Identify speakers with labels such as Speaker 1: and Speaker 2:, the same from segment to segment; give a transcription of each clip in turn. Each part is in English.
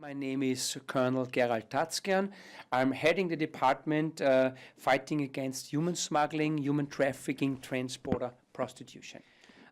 Speaker 1: My name is Colonel Gerald Tatzgern. I'm heading the department fighting against human smuggling, human trafficking, transporter, prostitution.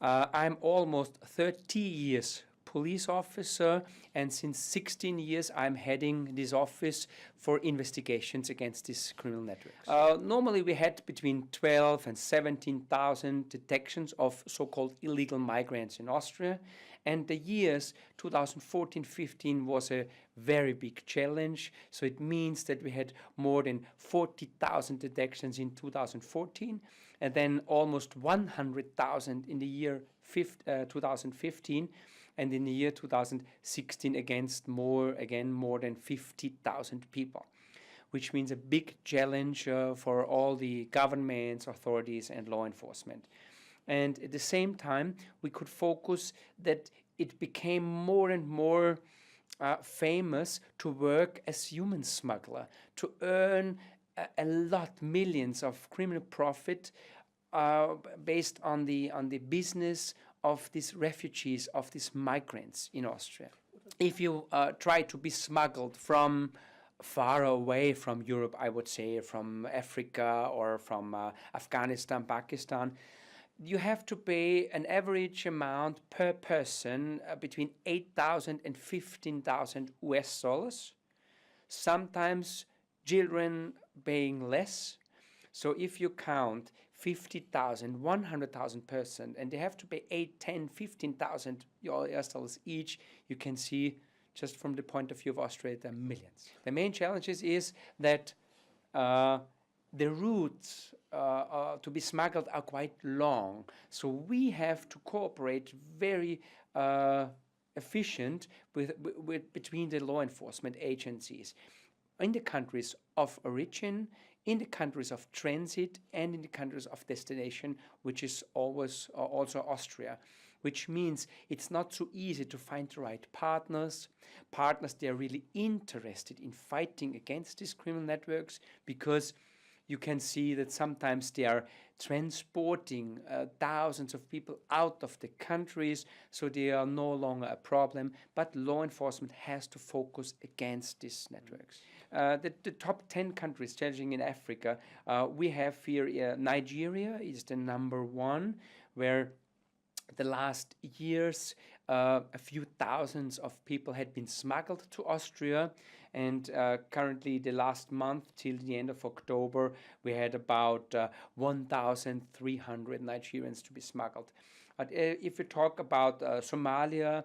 Speaker 1: I'm almost 30 years police officer, and since 16 years I'm heading this office for investigations against these criminal networks. Normally we had between 12 and 17,000 detections of so-called illegal migrants in Austria, and the years 2014-15 was a very big challenge. So it means that we had more than 40,000 detections in 2014, and then almost 100,000 in the year 2015, and in the year 2016 against more than 50,000 people, which means a big challenge for all the governments, authorities, and law enforcement. And at the same time, we could focus that it became more and more famous to work as human smuggler, to earn a lot, millions of criminal profit based on the business of these refugees, of these migrants in Austria. If you try to be smuggled from far away from Europe, I would say from Africa or from Afghanistan, Pakistan, you have to pay an average amount per person between 8,000 and 15,000 US dollars. Sometimes children paying less. So if you count 50,000, 100,000 person, and they have to pay 8, 10, 15,000 US dollars each, you can see just from the point of view of Austria, there are millions. The main challenge is that the routes to be smuggled are quite long. So we have to cooperate very efficient between the law enforcement agencies in the countries of origin, in the countries of transit, and in the countries of destination, which is always also Austria, which means it's not so easy to find the right partners. They are really interested in fighting against these criminal networks, because you can see that sometimes they are transporting thousands of people out of the countries, so they are no longer a problem, but law enforcement has to focus against these networks. The top 10 countries challenging in Africa, we have here Nigeria is the number one, where the last years a few thousands of people had been smuggled to Austria, and currently the last month till the end of October we had about 1,300 Nigerians to be smuggled. But if we talk about Somalia,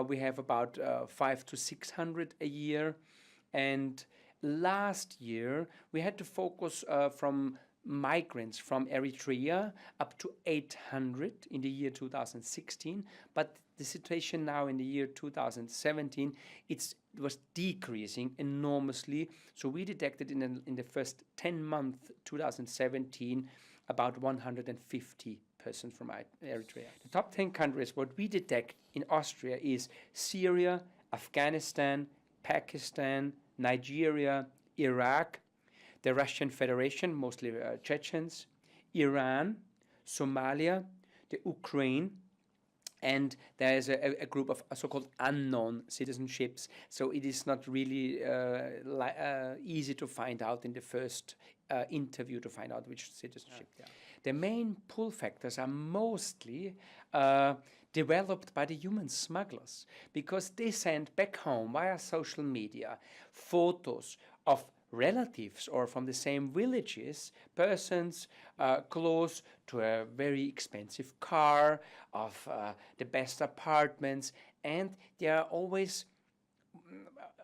Speaker 1: we have about 500 to 600 a year, and last year we had to focus from migrants from Eritrea up to 800 in the year 2016, but the situation now in the year 2017, it was decreasing enormously. So we detected in the first 10 months 2017 about 150 persons from Eritrea. The top 10 countries what we detect in Austria is Syria, Afghanistan, Pakistan, Nigeria, Iraq, the Russian Federation, mostly Chechens, Iran, Somalia, the Ukraine, and there is a group of so-called unknown citizenships. So it is not really easy to find out in the first interview to find out which citizenship they are. The main pull factors are mostly developed by the human smugglers, because they send back home via social media photos of relatives or from the same villages, persons close to a very expensive car, of the best apartments, and they are always,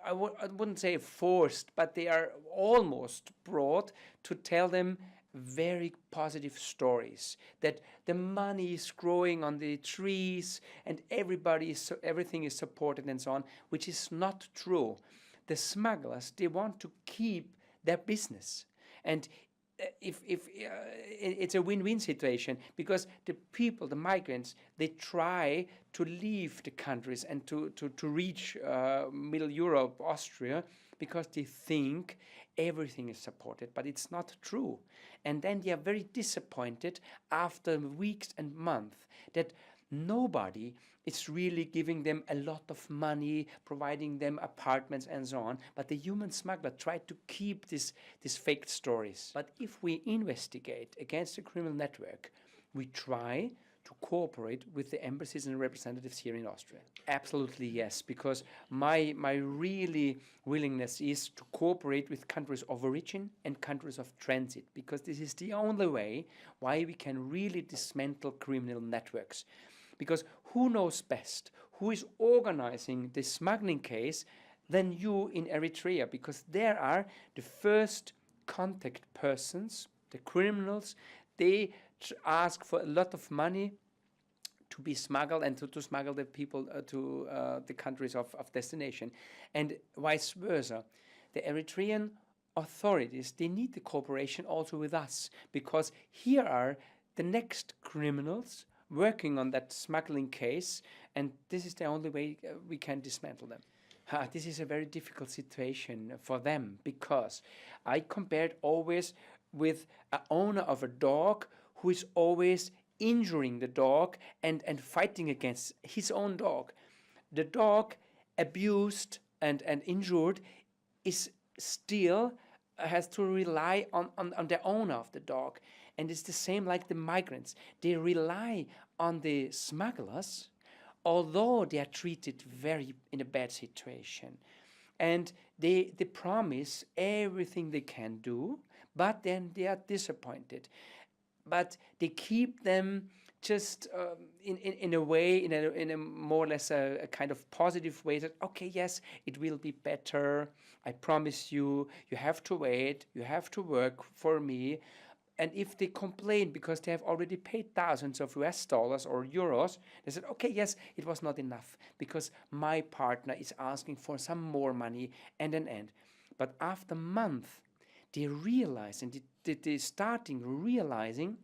Speaker 1: I wouldn't say forced, but they are almost brought to tell them very positive stories, that the money is growing on the trees and everything is supported and so on, which is not true. The smugglers, they want to keep their business, and if it's a win-win situation, because the people, the migrants, they try to leave the countries and to reach Middle Europe, Austria, because they think everything is supported, but it's not true. And then they are very disappointed after weeks and months that nobody is really giving them a lot of money, providing them apartments and so on. But the human smuggler tried to keep these fake stories. But if we investigate against the criminal network, we try to cooperate with the embassies and representatives here in Austria. Absolutely yes, because my really willingness is to cooperate with countries of origin and countries of transit, because this is the only way why we can really dismantle criminal networks. Because who knows best, who is organizing the smuggling case than you in Eritrea, because there are the first contact persons, the criminals. They ask for a lot of money to be smuggled and to smuggle the people to the countries of destination, and vice versa. The Eritrean authorities, they need the cooperation also with us, because here are the next criminals working on that smuggling case, and this is the only way we can dismantle them. This is a very difficult situation for them, because I compared always with an owner of a dog who is always injuring the dog and fighting against his own dog. The dog, abused and injured, is still has to rely on the owner of the dog. And it's the same like the migrants. They rely on the smugglers, although they are treated very in a bad situation. And they promise everything they can do, but then they are disappointed. But they keep them just in a way, in a more or less a kind of positive way, that, okay, yes, it will be better. I promise you, you have to wait, you have to work for me. And if they complain because they have already paid thousands of US dollars or euros, they said, okay, yes, it was not enough because my partner is asking for some more money and an end. But after a month, they realize, and they're starting realizing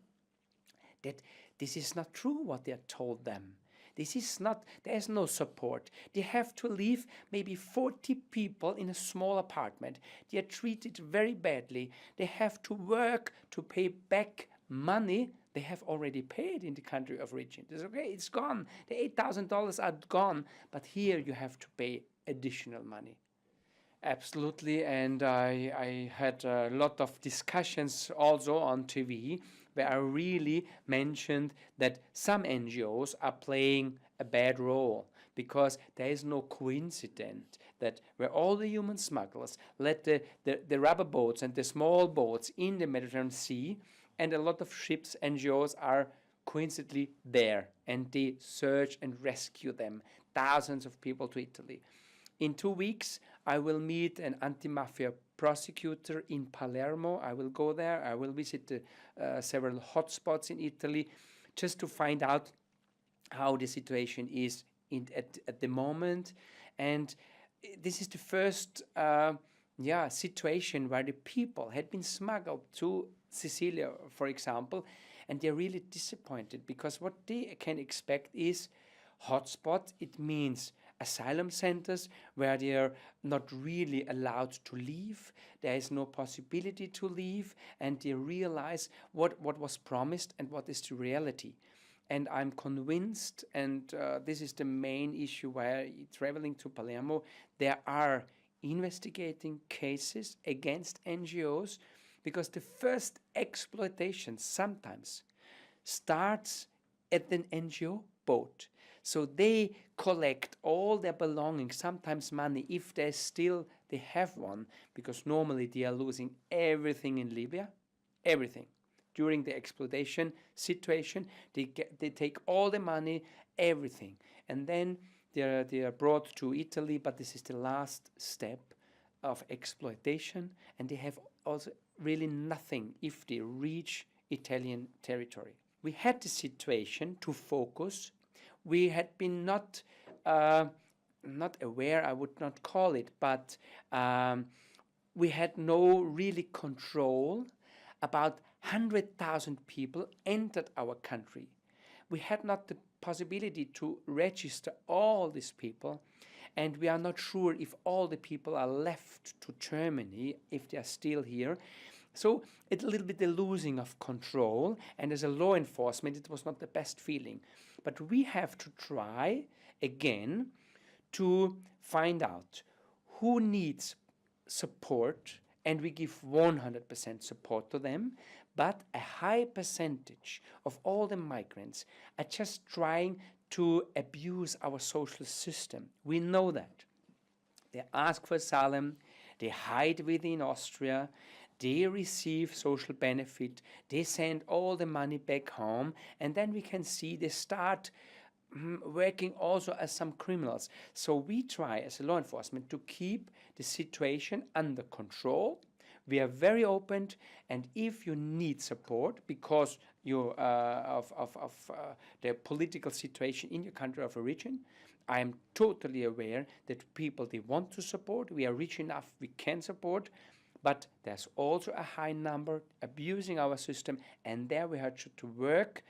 Speaker 1: that this is not true what they are told them. This is not, there's no support. They have to live maybe 40 people in a small apartment. They are treated very badly. They have to work to pay back money they have already paid in the country of origin. It's okay, it's gone. The $8,000 are gone, but here you have to pay additional money. Absolutely, and I had a lot of discussions also on TV where I really mentioned that some NGOs are playing a bad role, because there is no coincidence that where all the human smugglers let the rubber boats and the small boats in the Mediterranean Sea, and a lot of ships, NGOs are coincidentally there, and they search and rescue them, thousands of people to Italy. In 2 weeks, I will meet an anti-mafia prosecutor in Palermo. I will go there. I will visit several hotspots in Italy just to find out how the situation is at the moment. And this is the first situation where the people had been smuggled to Sicily, for example, and they're really disappointed, because what they can expect is hotspot. It means asylum centers where they are not really allowed to leave. There is no possibility to leave, and they realize what was promised and what is the reality. And I'm convinced, and this is the main issue where traveling to Palermo, there are investigating cases against NGOs, because the first exploitation sometimes starts at an NGO boat. So they collect all their belongings, sometimes money, if they have one, because normally they are losing everything in Libya, everything. During the exploitation situation, they take all the money, everything, and then they are brought to Italy. But this is the last step of exploitation, and they have also really nothing if they reach Italian territory. We had the situation to focus. We had been not aware, I would not call it, but we had no really control. About 100,000 people entered our country. We had not the possibility to register all these people, and we are not sure if all the people are left to Germany, if they are still here. So it's a little bit the losing of control, and as a law enforcement, it was not the best feeling. But we have to try again to find out who needs support, and we give 100% support to them, but a high percentage of all the migrants are just trying to abuse our social system. We know that. They ask for asylum, they hide within Austria, they receive social benefit, they send all the money back home, and then we can see they start working also as some criminals. So we try as a law enforcement to keep the situation under control. We are very open, and if you need support because you of the political situation in your country of origin, I am totally aware that people, they want to support. We are rich enough, we can support, but there's also a high number abusing our system, and there we have to work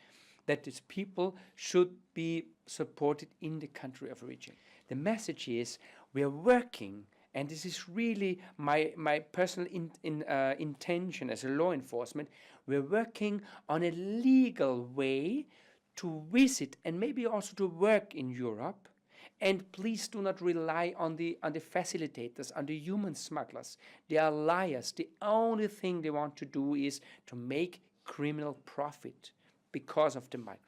Speaker 1: that these people should be supported in the country of origin. The message is we are working, and this is really my personal intention as a law enforcement, we're working on a legal way to visit and maybe also to work in Europe. And please do not rely on the facilitators, on the human smugglers. They are liars. The only thing they want to do is to make criminal profit because of the migrants.